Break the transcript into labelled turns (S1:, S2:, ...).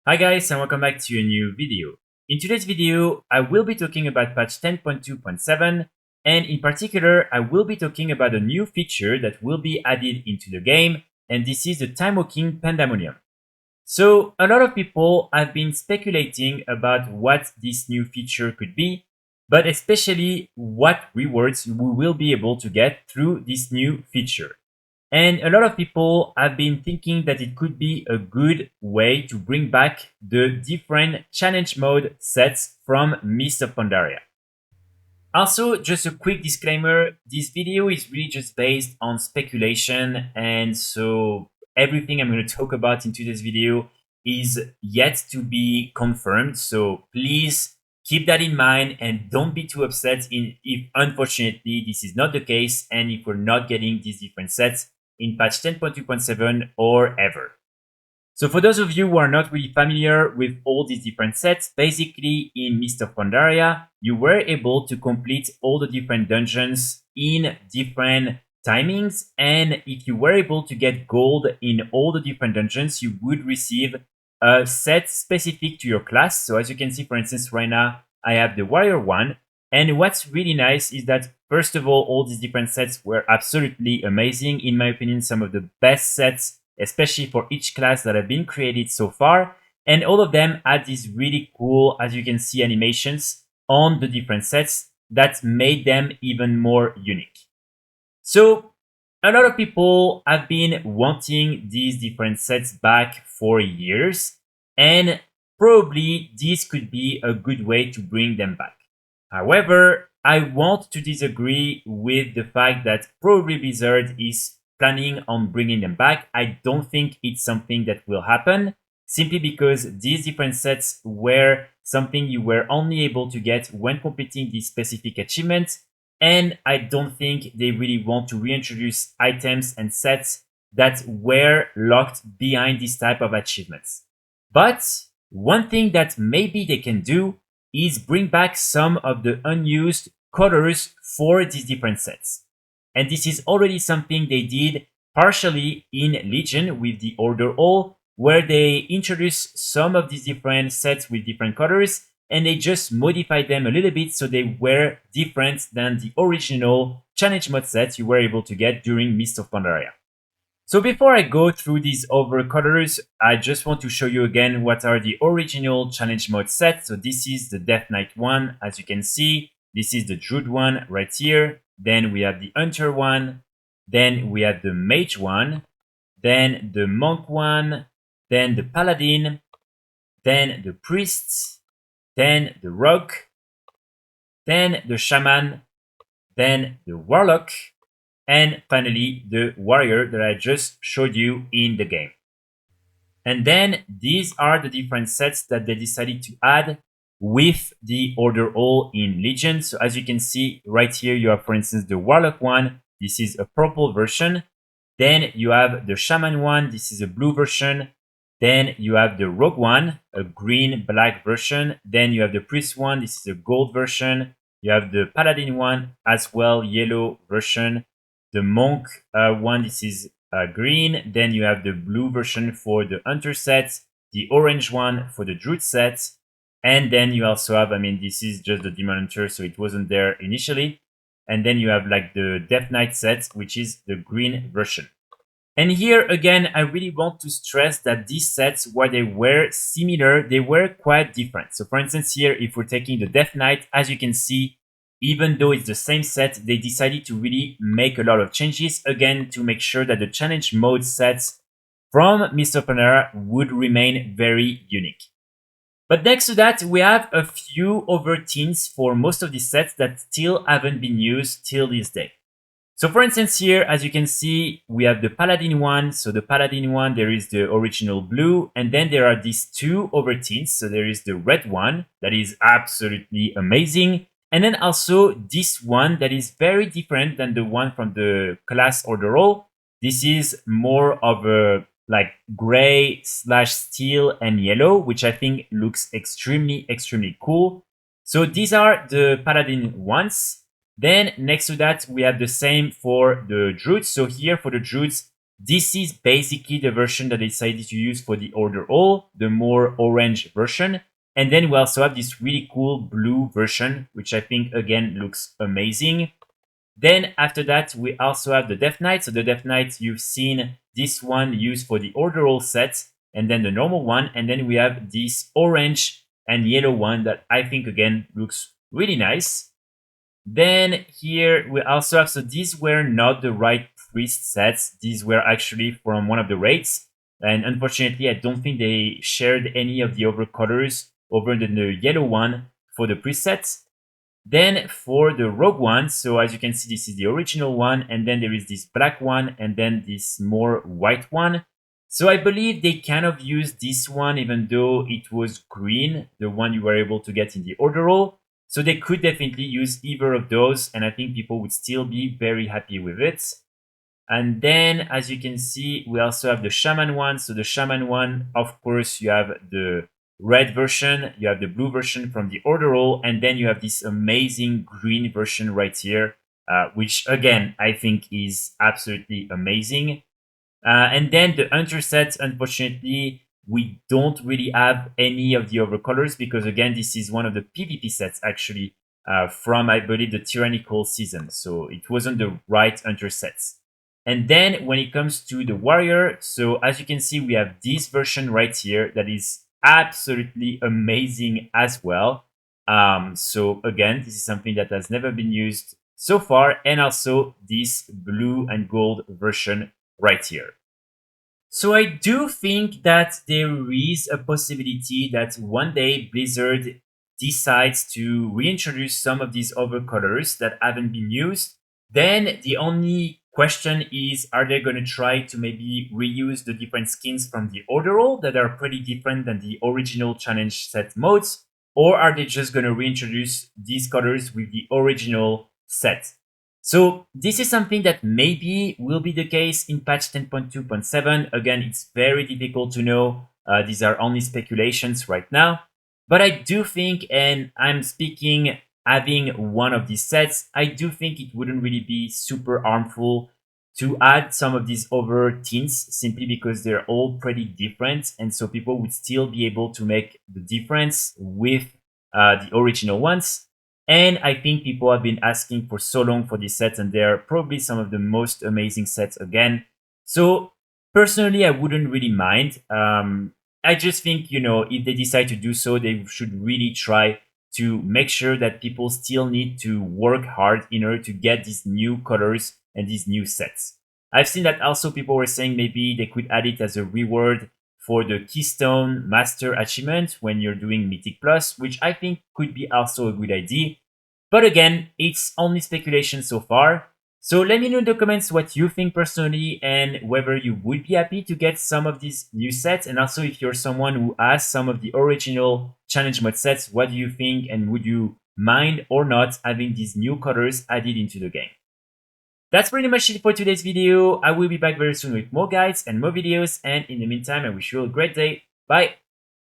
S1: Hi guys, and welcome back to a new video. In today's video, I will be talking about patch 10.2.7, and in particular, I will be talking about a new feature that will be added into the game, and this is the Timerunning Pandamonium. So, a lot of people have been speculating about what this new feature could be, but especially what rewards we will be able to get through this new feature. And a lot of people have been thinking that it could be a good way to bring back the different challenge mode sets from Mist of Pandaria. Also, just a quick disclaimer, this video is really just based on speculation, and so everything I'm going to talk about in today's video is yet to be confirmed. So please keep that in mind and don't be too upset if unfortunately this is not the case and if we're not getting these different sets in patch 10.2.7 or ever. So for those of you who are not really familiar with all these different sets, basically in Mist of Pandaria, you were able to complete all the different dungeons in different timings. And if you were able to get gold in all the different dungeons, you would receive a set specific to your class. So as you can see, for instance, right now, I have the warrior one. And what's really nice is that, first of all these different sets were absolutely amazing. In my opinion, some of the best sets, especially for each class that have been created so far. And all of them had these really cool, as you can see, animations on the different sets that made them even more unique. So a lot of people have been wanting these different sets back for years, and probably this could be a good way to bring them back. However, I want to disagree with the fact that probably Blizzard is planning on bringing them back. I don't think it's something that will happen, simply because these different sets were something you were only able to get when completing this specific achievement, and I don't think they really want to reintroduce items and sets that were locked behind this type of achievements. But one thing that maybe they can do is bring back some of the unused colors for these different sets. And this is already something they did partially in Legion with the Order All, where they introduced some of these different sets with different colors, and they just modified them a little bit so they were different than the original challenge mode sets you were able to get during Mist of Pandaria. So before I go through these other colors, I just want to show you again what are the original challenge mode sets. So this is the Death Knight one, as you can see. This is the Druid one right here. Then we have the Hunter one. Then we have the Mage one. Then the Monk one. Then the Paladin. Then the Priest. Then the Rogue. Then the Shaman. Then the Warlock. And finally, the warrior that I just showed you in the game. And then these are the different sets that they decided to add with the Order All in Legion. So as you can see right here, you have, for instance, the Warlock one. This is a purple version. Then you have the Shaman one. This is a blue version. Then you have the Rogue one, a green-black version. Then you have the Priest one. This is a gold version. You have the Paladin one as well, yellow version. The Monk one, this is green. Then you have the blue version for the Hunter set, the orange one for the Druid set. And then you also have, this is just the Demon Hunter, so it wasn't there initially. And then you have like the Death Knight set, which is the green version. And here again, I really want to stress that these sets, while they were similar, they were quite different. So for instance, here, if we're taking the Death Knight, as you can see, even though it's the same set, they decided to really make a lot of changes, again, to make sure that the challenge mode sets from Mist of Pandaria would remain very unique. But next to that, we have a few other themes for most of these sets that still haven't been used till this day. So for instance here, as you can see, we have the Paladin one. So the Paladin one, there is the original blue, and then there are these two other tints. So there is the red one that is absolutely amazing. And then also this one that is very different than the one from the class Order All. This is more of a like gray / steel and yellow, which I think looks extremely cool. So these are the Paladin ones. Then next to that, we have the same for the Druids. So here for the Druids, This is basically the version that I decided to use for the Order All, the more orange version. And then we also have this really cool blue version, which I think again looks amazing. Then after that, we also have the Death Knight. So the Death Knight, you've seen this one used for the Order All set, and then the normal one. And then we have this orange and yellow one that I think again looks really nice. Then here we also have, so these were not the right priest sets. These were actually from one of the raids. And unfortunately, I don't think they shared any of the other colors over the yellow one for the priest sets. Then for the rogue one, so as you can see, this is the original one, and then there is this black one, and then this more white one. So I believe they kind of used this one, even though it was green, the one you were able to get in the Order Roll. So they could definitely use either of those, and I think people would still be very happy with it. And then, as you can see, we also have the Shaman one. So the Shaman one, of course, you have the red version, you have the blue version from the Order Roll, and then you have this amazing green version right here, which again, I think is absolutely amazing. And then the Hunter set, unfortunately, we don't really have any of the other colors because again, this is one of the PvP sets actually from, I believe, the Tyrannical season. So it wasn't the right Hunter sets. And then when it comes to the Warrior, so as you can see, we have this version right here that is absolutely amazing as well. So again, this is something that has never been used so far, and also this blue and gold version right here. So I do think that there is a possibility that one day Blizzard decides to reintroduce some of these other colors that haven't been used. Then the only question is, are they going to try to maybe reuse the different skins from the Order Roll that are pretty different than the original challenge set modes? Or are they just going to reintroduce these colors with the original set? So this is something that maybe will be the case in patch 10.2.7. Again, it's very difficult to know. These are only speculations right now. But I do think, and I'm speaking having one of these sets, I do think it wouldn't really be super harmful to add some of these other tints simply because they're all pretty different. And so people would still be able to make the difference with the original ones. And I think people have been asking for so long for these sets, and they're probably some of the most amazing sets again. So personally, I wouldn't really mind. I just think, if they decide to do so, they should really try to make sure that people still need to work hard in order to get these new colors and these new sets. I've seen that also people were saying maybe they could add it as a reward for the Keystone Master achievement when you're doing Mythic Plus, which I think could be also a good idea. But again, it's only speculation so far. So let me know in the comments what you think personally and whether you would be happy to get some of these new sets. And also if you're someone who has some of the original challenge mode sets, what do you think and would you mind or not having these new colors added into the game? That's pretty much it for today's video. I will be back very soon with more guides and more videos. And in the meantime, I wish you a great day. Bye!